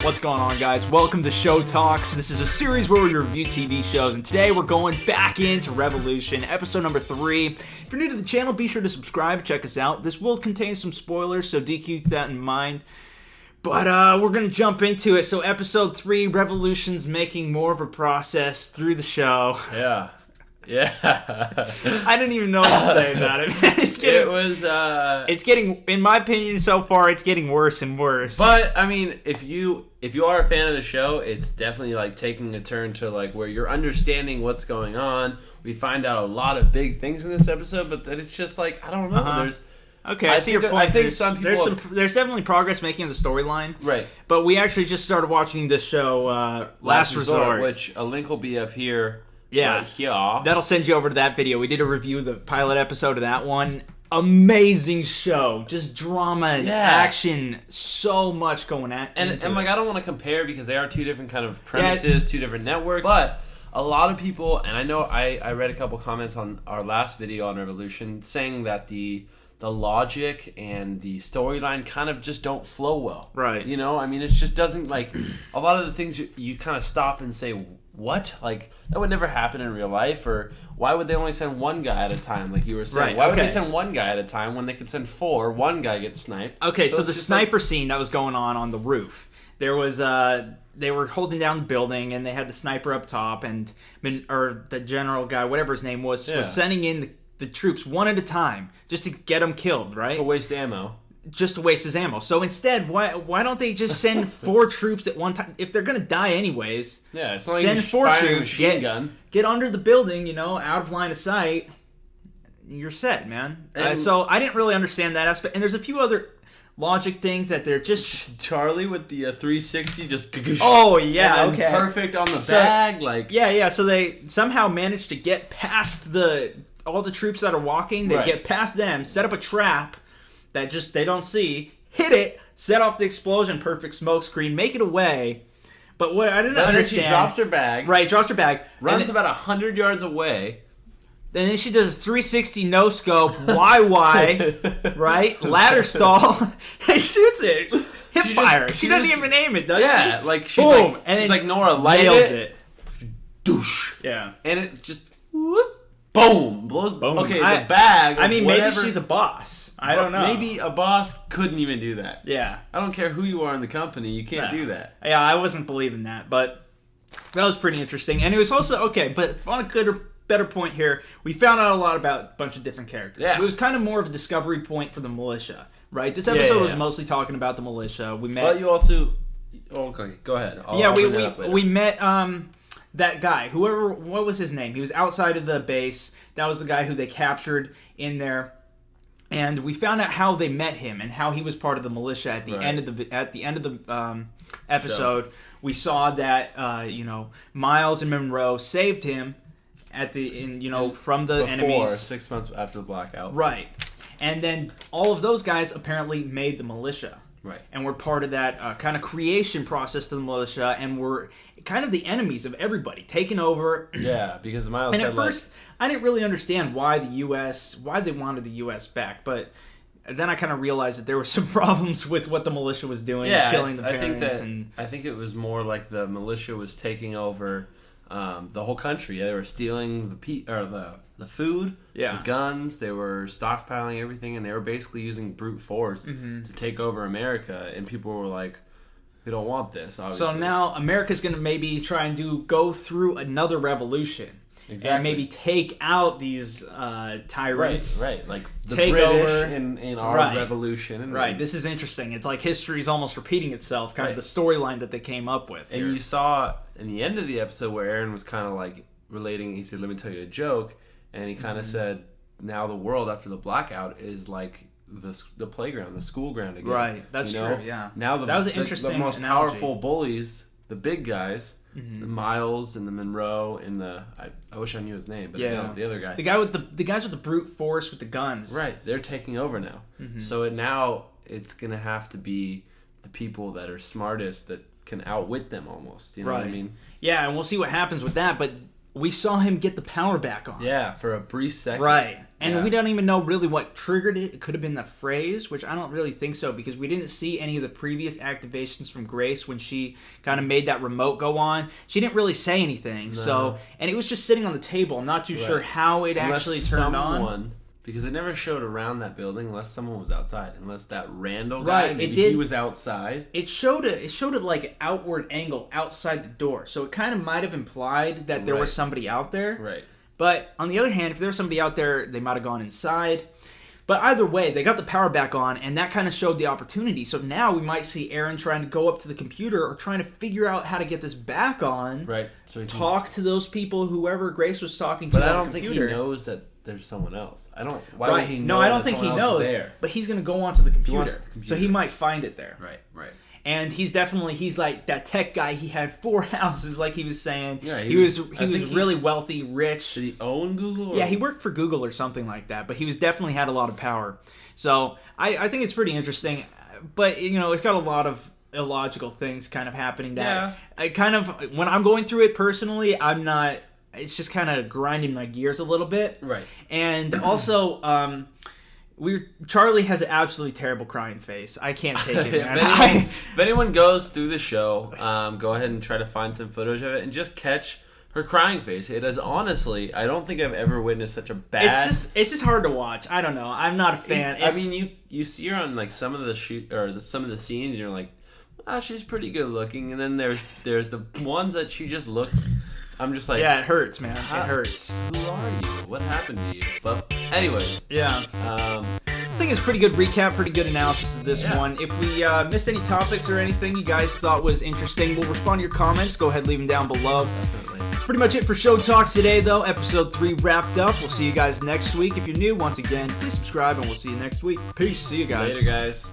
What's going on, guys? Welcome to ShowTalks. This is a series where we review TV shows, and today we're going back into Revolution, episode number 3. If you're new to the channel, be sure to subscribe, check us out. This will contain some spoilers, so do keep that in mind. But we're going to jump into it. So episode 3, Revolution's making more of a process through the show. Yeah. I didn't even know what to say about it. It's getting, in my opinion so far, it's getting worse and worse. But I mean, if you are a fan of the show, it's definitely like taking a turn to like where you're understanding what's going on. We find out a lot of big things in this episode, but then it's just like, I don't know. I see your point. I think some people there's definitely progress making in the storyline. Right. But we actually just started watching this show, Last Resort, which a link will be up here. Yeah. Right here. That'll send you over to that video. We did a review of the pilot episode of that one. Amazing show. Just drama and action. So much going on. And like, I don't want to compare because they are two different kind of premises, two different networks. But a lot of people, and I know I read a couple comments on our last video on Revolution saying that the logic and the storyline kind of just don't flow well. Right. You know, I mean, it just doesn't, like, a lot of the things you kind of stop and say, what? Like, that would never happen in real life. Or why would they only send one guy at a time, like you were saying? Right, why would they send one guy at a time when they could send 4? One guy gets sniped. Okay, so the sniper scene that was going on the roof. There was, they were holding down the building, and they had the sniper up top, and the general guy, whatever his name was sending in the troops one at a time just to get them killed, right? To waste ammo. Just to waste his ammo. So instead, why don't they just send 4 troops at one time? If they're going to die anyways, it's not like send 4 troops, get under the building, out of line of sight. You're set, man. So I didn't really understand that aspect. And there's a few other logic things that they're just... Charlie with the 360 just... Oh, yeah, and then perfect on the bag. Like Yeah, so they somehow managed to get past all the troops that are walking. They get past them, set up a trap that just they don't see, hit it, set off the explosion, perfect smoke screen, make it away. But what I didn't understand... She drops her bag. Right, drops her bag. Runs about 100 yards away. And then she does a 360 no-scope, YY, right? Ladder stall, and shoots it. Hip fire. She doesn't even aim it, does she? Yeah, like she's boom, like, and she's like Nora light nails it. Douche. Yeah. And it just... Whoop, boom. Blows... Boom. Okay, the bag... I mean, maybe she's a boss. I don't know. Maybe a boss couldn't even do that. Yeah. I don't care who you are in the company. You can't do that. Yeah, I wasn't believing that, but that was pretty interesting. And it was also, but on a better point here, we found out a lot about a bunch of different characters. Yeah. It was kind of more of a discovery point for the militia, right? This episode was mostly talking about the militia. We met... But you also... Okay, go ahead. We met that guy. What was his name? He was outside of the base. That was the guy who they captured in there. And we found out how they met him and how he was part of the militia at the end of the episode. Sure. We saw that Miles and Monroe saved him from the enemies 6 months after the blackout. Right, and then all of those guys apparently made the militia. Right, and we're part of that kind of creation process to the militia, and we're kind of the enemies of everybody, taking over. Yeah, because Miles and said, at first, I didn't really understand why they wanted the U.S. back, but then I kind of realized that there were some problems with what the militia was doing, killing the parents. I think it was more like the militia was taking over the whole country. They were stealing the food, the guns. They were stockpiling everything, and they were basically using brute force to take over America. And people were like, "We don't want this." Obviously. So now America's going to maybe try and go through another revolution. Exactly. And maybe take out these tyrants. Right. Like the take British over in our revolution. Right. This is interesting. It's like history's almost repeating itself, kind of the storyline that they came up with. And you saw in the end of the episode where Aaron was kind of like relating, he said, "Let me tell you a joke." And he kind of said, now the world after the blackout is like the playground, the school ground again. Right. That's true, yeah. Now that was an interesting the most analogy. powerful bullies, the big guys, the Miles and the Monroe and the I wish I knew his name, but the other guy, the guys with the brute force with the guns, right? They're taking over now. So now it's gonna have to be the people that are smartest that can outwit them almost. You know what I mean? Yeah, and we'll see what happens with that. But we saw him get the power back on. Yeah, for a brief second. Right. And we don't even know really what triggered it. It could have been the phrase, which I don't really think so, because we didn't see any of the previous activations from Grace when she kind of made that remote go on. She didn't really say anything. No. So, and it was just sitting on the table. I'm not too sure how it actually turned on. Because it never showed around that building unless someone was outside. Unless that Randall guy, maybe he was outside. It showed it like an outward angle outside the door. So it kind of might have implied that there was somebody out there. Right. But on the other hand, if there was somebody out there, they might have gone inside. But either way, they got the power back on, and that kind of showed the opportunity. So now we might see Aaron trying to go up to the computer or trying to figure out how to get this back on. Right. So talk to those people, whoever Grace was talking to. But I don't think he knows that there's someone else. Why would he know? No, I don't think he knows. But he's going to go onto the computer. So he might find it there. Right. And he's like that tech guy. He had 4 houses, like he was saying. Yeah, he was really wealthy, rich. Did he own Google? Yeah, he worked for Google or something like that. But he was definitely had a lot of power. So I think it's pretty interesting. But it's got a lot of illogical things kind of happening. That I kind of, when I'm going through it personally, I'm not. It's just kind of grinding my gears a little bit. Right. And also, Charlie has an absolutely terrible crying face. I can't take it, man. If anyone goes through the show, go ahead and try to find some footage of it and just catch her crying face. It is honestly, I don't think I've ever witnessed such a bad. It's just hard to watch. I don't know. I'm not a fan. I mean, you see her on like some of the some of the scenes, and you're like, she's pretty good looking, and then there's the ones that she just looks. I'm just like... Yeah, it hurts, man. It hurts. Who are you? What happened to you? But anyways. Yeah. I think it's a pretty good recap, pretty good analysis of this one. If we missed any topics or anything you guys thought was interesting, we'll respond to your comments. Go ahead, leave them down below. Definitely. That's pretty much it for Show Talks today, though. Episode 3 wrapped up. We'll see you guys next week. If you're new, once again, please subscribe, and we'll see you next week. Peace. See you guys. Later, guys.